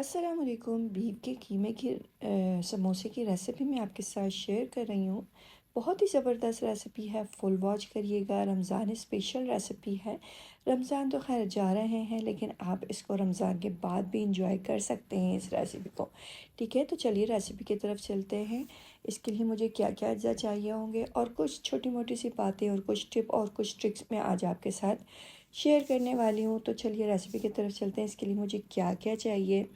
अस्सलाम वालेकुम। बीफ के कीमे की समोसे की रेसिपी मैं आपके साथ शेयर कर रही हूँ। बहुत ही ज़बरदस्त रेसिपी है, फुल वॉच करिएगा। रमज़ान स्पेशल रेसिपी है। रमज़ान तो खैर जा रहे हैं, लेकिन आप इसको रमज़ान के बाद भी इंजॉय कर सकते हैं इस रेसिपी को। ठीक है, तो चलिए रेसिपी की तरफ चलते हैं। इसके लिए मुझे क्या क्या अज्जा चाहिए होंगे और कुछ छोटी मोटी सी बातें और कुछ टिप और कुछ ट्रिक्स मैं आज आपके साथ शेयर करने वाली हूँ। तो चलिए रेसिपी की तरफ चलते हैं। इसके लिए मुझे क्या क्या चाहिए।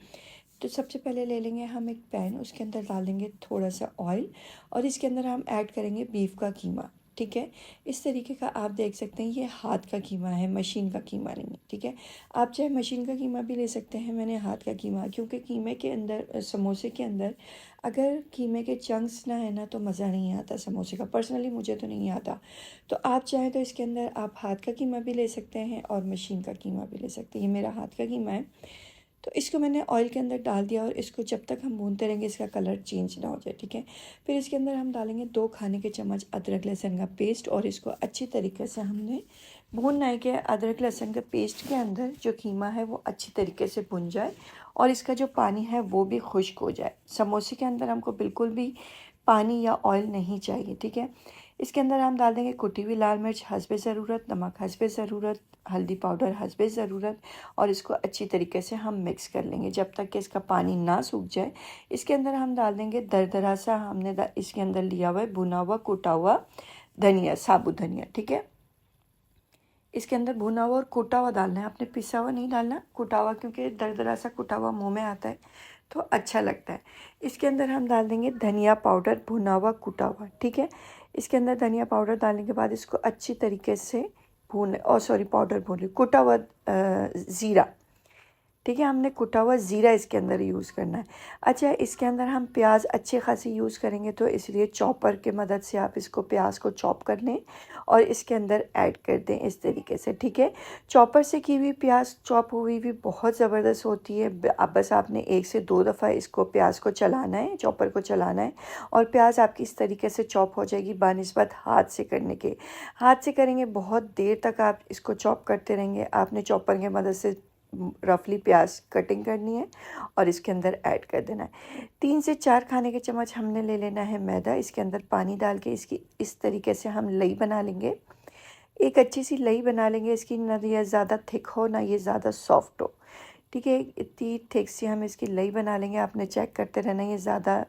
तो सबसे पहले ले लेंगे हम एक पैन, उसके अंदर डाल देंगे थोड़ा सा ऑयल और इसके अंदर हम ऐड करेंगे बीफ का कीमा। ठीक है, इस तरीके का आप देख सकते हैं, ये हाथ का कीमा है, मशीन का कीमा नहीं है। ठीक है, आप चाहे मशीन का कीमा भी ले सकते हैं, मैंने हाथ का कीमा, क्योंकि कीमे के अंदर समोसे के अंदर अगर कीमे के चंक्स ना है ना तो मज़ा नहीं आता समोसे का। पर्सनली मुझे तो नहीं आता। तो आप चाहें तो इसके अंदर आप हाथ का कीमा भी ले सकते हैं और मशीन का कीमा भी ले सकते हैं। ये मेरा हाथ का कीमा है। तो इसको मैंने ऑयल के अंदर डाल दिया और इसको जब तक हम भूनते रहेंगे इसका कलर चेंज ना हो जाए। ठीक है, फिर इसके अंदर हम डालेंगे 2 खाने के चम्मच अदरक लहसुन का पेस्ट और इसको अच्छी तरीके से हमने भूनना है कि अदरक लहसुन के पेस्ट के अंदर जो कीमा है वो अच्छी तरीके से भुन जाए और इसका जो पानी है वो भी खुश्क हो जाए। समोसे के अंदर हमको बिल्कुल भी पानी या ऑयल नहीं चाहिए। ठीक है, इसके अंदर हम डाल देंगे कुटी हुई लाल मिर्च हस्बे ज़रूरत, नमक हस्बे ज़रूरत, हल्दी पाउडर हस्बे ज़रूरत और इसको अच्छी तरीके से हम मिक्स कर लेंगे जब तक कि इसका पानी ना सूख जाए। इसके अंदर हम डाल देंगे दरदरा सा हमने इसके अंदर लिया हुआ है भुना हुआ कुटा हुआ धनिया, साबुत धनिया। ठीक है, इसके अंदर भुना हुआ और कुटा हुआ डालना है, आपने पिसा हुआ नहीं डालना, कुटा हुआ, क्योंकि दरदरा सा कुटा हुआ मुँह में आता है तो अच्छा लगता है। इसके अंदर हम डाल देंगे धनिया पाउडर भुना हुआ कुटा हुआ। ठीक है, इसके अंदर धनिया पाउडर डालने के बाद इसको अच्छी तरीके से पाउडर भून रही, कुटा हुआ ज़ीरा। ठीक है, हमने कुटा हुआ ज़ीरा इसके अंदर यूज़ करना है। अच्छा, इसके अंदर हम प्याज अच्छे खासी यूज़ करेंगे तो इसलिए चॉपर के मदद से आप इसको प्याज को चॉप कर लें और इसके अंदर ऐड कर दें इस तरीके से। ठीक है, चॉपर से की हुई प्याज चॉप हुई भी बहुत ज़बरदस्त होती है। अब बस आपने 1 से 2 दफ़ा इसको प्याज को चलाना है, चॉपर को चलाना है और प्याज आपकी इस तरीके से चॉप हो जाएगी बानिस्बत हाथ से करने के। हाथ से करेंगे बहुत देर तक आप इसको चॉप करते रहेंगे। आपने चॉपर की मदद से रफली प्याज कटिंग करनी है और इसके अंदर ऐड कर देना है। 3 से 4 खाने के चम्मच हमने ले लेना है मैदा। इसके अंदर पानी डाल के इसकी इस तरीके से हम लई बना लेंगे, एक अच्छी सी लई बना लेंगे। इसकी ना ये ज़्यादा थिक हो ना ये ज़्यादा सॉफ्ट हो। ठीक है, इतनी थिक सी हम इसकी लई बना लेंगे। आपने चेक करते रहना, ये ज़्यादा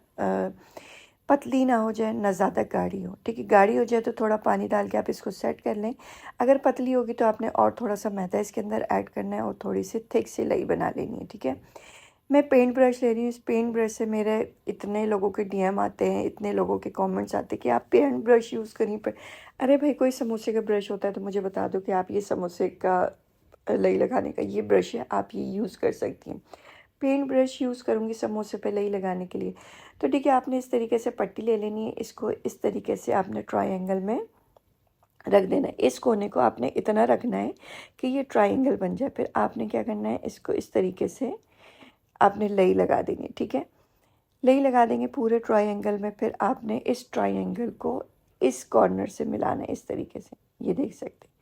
पतली ना हो जाए ना ज़्यादा गाढ़ी हो। ठीक है, गाढ़ी हो जाए तो थोड़ा पानी डाल के आप इसको सेट कर लें। अगर पतली होगी तो आपने और थोड़ा सा मैदा इसके अंदर ऐड करना है और थोड़ी सी थिक सी लई बना लेनी है। ठीक है, मैं पेंट ब्रश ले रही हूँ। इस पेंट ब्रश से मेरे इतने लोगों के डीएम आते हैं, इतने लोगों के कमेंट्स आते हैं कि आप पेंट ब्रश यूज़ करिए पर। अरे भाई, कोई समोसे का ब्रश होता है तो मुझे बता दो कि आप ये समोसे का लई लगाने का ये ब्रश है, आप ये यूज़ कर सकती हैं। पेंट ब्रश यूज़ करूँगी समोसे पे लई लगाने के लिए। तो ठीक है, आपने इस तरीके से पट्टी ले लेनी है। इसको इस तरीके से आपने ट्रायंगल में रख देना है। इस कोने को आपने इतना रखना है कि ये ट्रायंगल बन जाए। फिर आपने क्या करना है, इसको इस तरीके से आपने लई लगा देनी है। ठीक है, लई लगा देंगे पूरे ट्रायंगल में। फिर आपने इस ट्रायंगल को इस कॉर्नर से मिलाना है इस तरीके से। ये देख सकते हैं,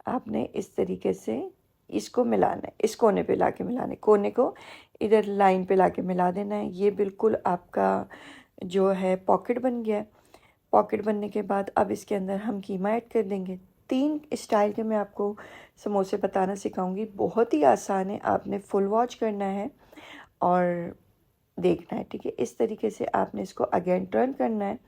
आपने इस तरीके से इसको मिलाना है, इस कोने पे लाके मिलाना है, कोने को इधर लाइन पे लाके मिला देना है। ये बिल्कुल आपका जो है पॉकेट बन गया है। पॉकेट बनने के बाद अब इसके अंदर हम कीमा ऐड कर देंगे। 3 स्टाइल के मैं आपको समोसे बताना सिखाऊंगी, बहुत ही आसान है। आपने फुल वॉच करना है और देखना है। ठीक है, इस तरीके से आपने इसको अगेन टर्न करना है।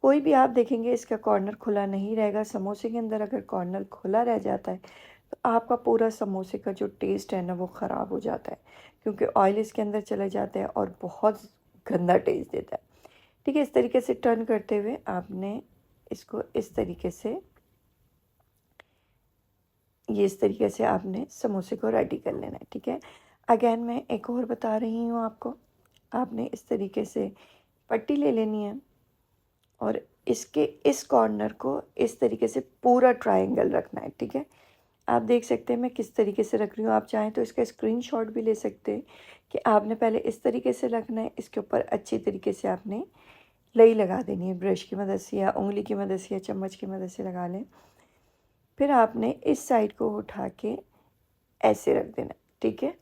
कोई भी आप देखेंगे इसका कॉर्नर खुला नहीं रहेगा। समोसे के अंदर अगर कॉर्नर खुला रह जाता है तो आपका पूरा समोसे का जो टेस्ट है ना वो ख़राब हो जाता है, क्योंकि ऑयल इसके अंदर चले जाता है और बहुत गंदा टेस्ट देता है। ठीक है, इस तरीके से टर्न करते हुए आपने इसको इस तरीके से इस तरीके से आपने समोसे को रेडी कर लेना है। ठीक है, अगेन मैं एक और बता रही हूँ आपको। आपने इस तरीके से पट्टी ले लेनी है और इसके इस कॉर्नर को इस तरीके से पूरा ट्रायंगल रखना है। ठीक है, आप देख सकते हैं मैं किस तरीके से रख रही हूँ। आप चाहें तो इसका स्क्रीनशॉट भी ले सकते हैं कि आपने पहले इस तरीके से रखना है। इसके ऊपर अच्छी तरीके से आपने लई लगा देनी है, ब्रश की मदद से या उंगली की मदद से या चम्मच की मदद से लगा लें। फिर आपने इस साइड को उठा के ऐसे रख देना। ठीक है,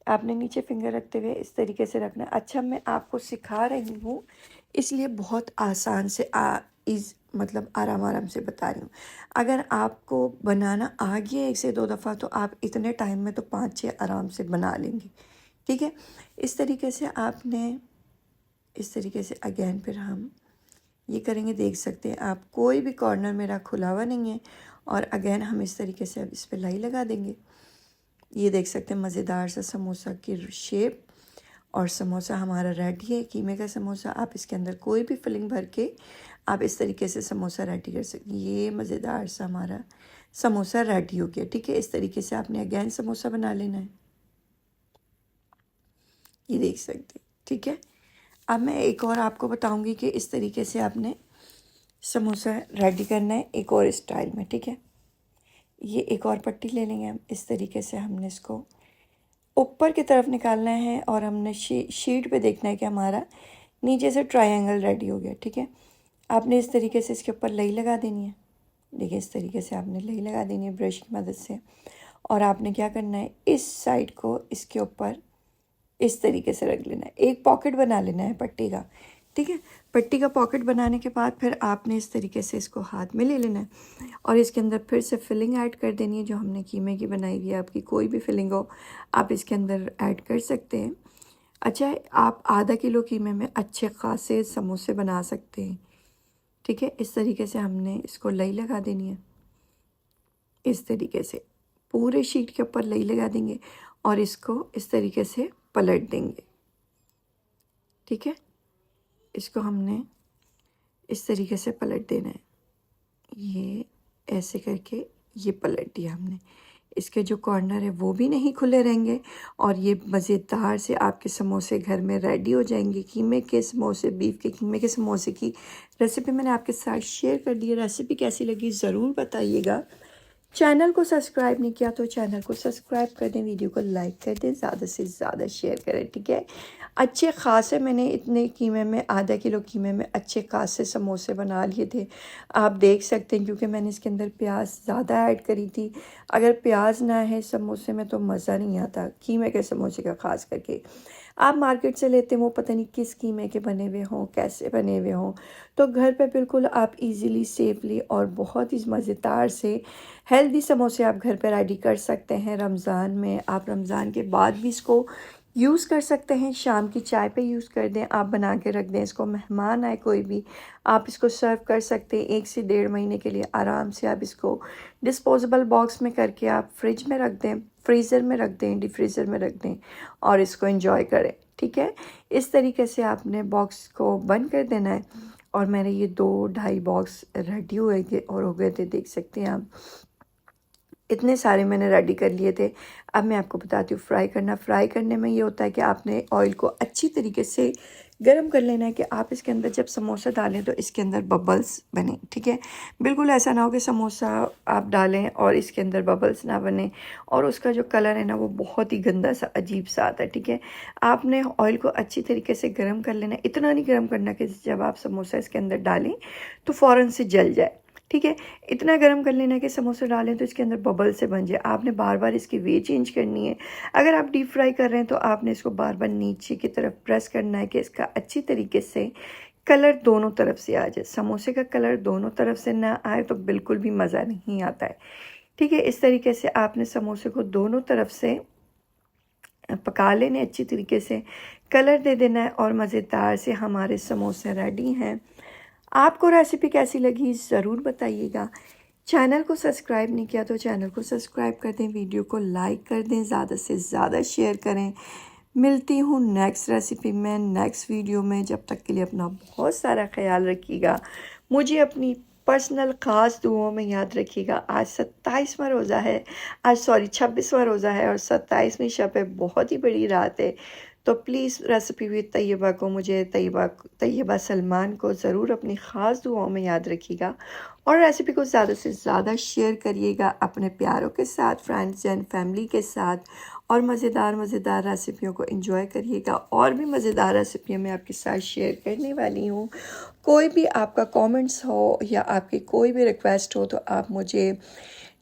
आपने नीचे फिंगर रखते हुए इस तरीके से रखना है। अच्छा, मैं आपको सिखा रही हूँ इसलिए बहुत आसान से मतलब आराम आराम से बता रही हूँ। अगर आपको बनाना आ गया 1 से 2 दफ़ा तो आप इतने टाइम में तो 5-6 आराम से बना लेंगे। ठीक है, इस तरीके से आपने इस तरीके से अगेन फिर हम ये करेंगे। देख सकते हैं आप कोई भी कॉर्नर मेरा खुला हुआ नहीं है। और अगेन हम इस तरीके से अब इस पर लाई लगा देंगे। ये देख सकते हैं मज़ेदार सा समोसा की शेप। और समोसा हमारा रेडी है, कीमे का समोसा। आप इसके अंदर कोई भी फिलिंग भर के आप इस तरीके से समोसा रेडी कर सकते हैं। ये मज़ेदार सा हमारा समोसा रेडी हो गया। ठीक है, इस तरीके से आपने अगेन समोसा बना लेना है। ये देख सकते हैं। ठीक है, अब मैं एक और आपको बताऊंगी कि इस तरीके से आपने समोसा रेडी करना है एक और स्टाइल में। ठीक है, ये एक और पट्टी ले लेंगे हम। इस तरीके से हमने इसको ऊपर की तरफ निकालना है और हमने शीट पे देखना है कि हमारा नीचे से ट्रायंगल रेडी हो गया। ठीक है, आपने इस तरीके से इसके ऊपर लई लगा देनी है। देखिए, इस तरीके से आपने लई लगा देनी है ब्रश की मदद से। और आपने क्या करना है, इस साइड को इसके ऊपर इस तरीके से रख लेना है। एक पॉकेट बना लेना है पट्टी का। ठीक है, पट्टी का पॉकेट बनाने के बाद फिर आपने इस तरीके से इसको हाथ में ले लेना है और इसके अंदर फिर से फिलिंग ऐड कर देनी है जो हमने कीमे की बनाई हुई है। आपकी कोई भी फिलिंग हो आप इसके अंदर ऐड कर सकते हैं। अच्छा, आप आधा किलो कीमे में अच्छे खासे समोसे बना सकते हैं। ठीक है, इस तरीके से हमने इसको लई लगा देनी है। इस तरीके से पूरे शीट के ऊपर लई लगा देंगे और इसको इस तरीके से पलट देंगे। ठीक है, इसको हमने इस तरीके से पलट देना है। ये ऐसे करके ये पलट दिया हमने। इसके जो कॉर्नर है वो भी नहीं खुले रहेंगे और ये मज़ेदार से आपके समोसे घर में रेडी हो जाएंगे। कीमे के समोसे, बीफ के कीमे के समोसे की रेसिपी मैंने आपके साथ शेयर कर दी है। रेसिपी कैसी लगी ज़रूर बताइएगा। चैनल को सब्सक्राइब नहीं किया तो चैनल को सब्सक्राइब कर दें, वीडियो को लाइक कर दें, ज़्यादा से ज़्यादा शेयर करें। ठीक है, अच्छे खासे मैंने इतने कीमे में, आधा किलो कीमे में अच्छे खासे समोसे बना लिए थे। आप देख सकते हैं क्योंकि मैंने इसके अंदर प्याज ज़्यादा ऐड करी थी। अगर प्याज ना है समोसे में तो मज़ा नहीं आता कीमे के समोसे का। ख़ास करके आप मार्केट से लेते हैं वो पता नहीं किस कीमे के बने हुए हों, कैसे बने हुए हों। तो घर पे बिल्कुल आप इजीली, सेफली और बहुत ही मज़ेदार से हेल्दी समोसे आप घर पे रेडी कर सकते हैं। रमज़ान में आप रमज़ान के बाद भी इसको यूज़ कर सकते हैं। शाम की चाय पे यूज़ कर दें, आप बना के रख दें। इसको मेहमान आए कोई भी, आप इसको सर्व कर सकते हैं। 1 से 1.5 महीने के लिए आराम से आप इसको डिस्पोजेबल बॉक्स में करके आप फ्रिज में रख दें, फ्रीज़र में रख दें, डीप फ्रीज़र में रख दें और इसको एंजॉय करें। ठीक है, इस तरीके से आपने बॉक्स को बंद कर देना है। और मैंने ये 2-2.5 बॉक्स रेडी हुए थे और हो गए थे, देख सकते हैं आप। इतने सारे मैंने रेडी कर लिए थे। अब मैं आपको बताती हूँ फ्राई करना। फ्राई करने में ये होता है कि आपने ऑयल को अच्छी तरीके से गरम कर लेना है कि आप इसके अंदर जब समोसा डालें तो इसके अंदर बबल्स बने। ठीक है, बिल्कुल ऐसा ना हो कि समोसा आप डालें और इसके अंदर बबल्स ना बने और उसका जो कलर है ना वो बहुत ही गंदा सा, अजीब सा आता है। ठीक है, आपने ऑयल को अच्छी तरीके से गर्म कर लेना है। इतना नहीं गर्म करना कि जब आप समोसा इसके अंदर डालें तो फ़ौरन से जल जाए। ठीक है, इतना गर्म कर लेना है कि समोसे डालें तो इसके अंदर बबल से बन जाए। आपने बार बार इसकी वे चेंज करनी है। अगर आप डीप फ्राई कर रहे हैं तो आपने इसको बार बार नीचे की तरफ प्रेस करना है कि इसका अच्छी तरीके से कलर दोनों तरफ से आ जाए। समोसे का कलर दोनों तरफ से ना आए तो बिल्कुल भी मज़ा नहीं आता है। ठीक है, इस तरीके से आपने समोसे को दोनों तरफ से पका लेने, अच्छी तरीके से कलर दे देना है और मज़ेदार से हमारे समोसे रेडी हैं। आपको रेसिपी कैसी लगी ज़रूर बताइएगा। चैनल को सब्सक्राइब नहीं किया तो चैनल को सब्सक्राइब कर दें, वीडियो को लाइक कर दें, ज़्यादा से ज़्यादा शेयर करें। मिलती हूँ नेक्स्ट रेसिपी में, नेक्स्ट वीडियो में। जब तक के लिए अपना बहुत सारा ख्याल रखिएगा। मुझे अपनी पर्सनल ख़ास दुआओं में याद रखिएगा। आज 27वां रोज़ा है, 26वां रोज़ा है और 27वीं शब है। बहुत ही बड़ी रात है। तो प्लीज़ रेसिपी विद तैयबा को, मुझे तैयबा सलमान को ज़रूर अपनी ख़ास दुआओं में याद रखिएगा और रेसिपी को ज़्यादा से ज़्यादा शेयर करिएगा अपने प्यारों के साथ, फ्रेंड्स एंड फैमिली के साथ और मज़ेदार रेसिपियों को एंजॉय करिएगा। और भी मज़ेदार रेसिपियाँ मैं आपके साथ शेयर करने वाली हूँ। कोई भी आपका कमेंट्स हो या आपकी कोई भी रिक्वेस्ट हो तो आप मुझे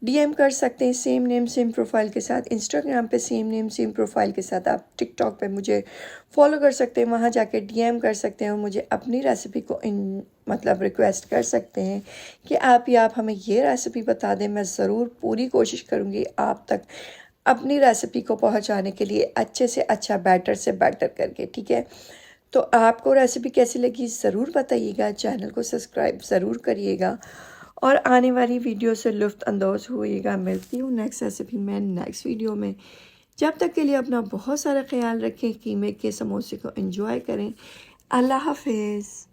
डीएम कर सकते हैं सेम नेम सेम प्रोफाइल के साथ। इंस्टाग्राम पे सेम नेम सेम प्रोफाइल के साथ। आप टिकटॉक पे मुझे फॉलो कर सकते हैं, वहाँ जाके डीएम कर सकते हैं और मुझे अपनी रेसिपी को मतलब रिक्वेस्ट कर सकते हैं कि आप हमें ये रेसिपी बता दें। मैं ज़रूर पूरी कोशिश करूँगी आप तक अपनी रेसिपी को पहुँचाने के लिए अच्छे से अच्छा, बेटर से बेटर करके, ठीक है। तो आपको रेसिपी कैसी लगी ज़रूर बताइएगा, चैनल को सब्सक्राइब ज़रूर करिएगा और आने वाली वीडियो से लुत्फ़ अंदोज़ होइएगा। मिलती हूँ नेक्स्ट रेसिपी में, नेक्स्ट वीडियो में। जब तक के लिए अपना बहुत सारा ख्याल रखें, कीमे के समोसे को एंजॉय करें। अल्लाह हाफिज़।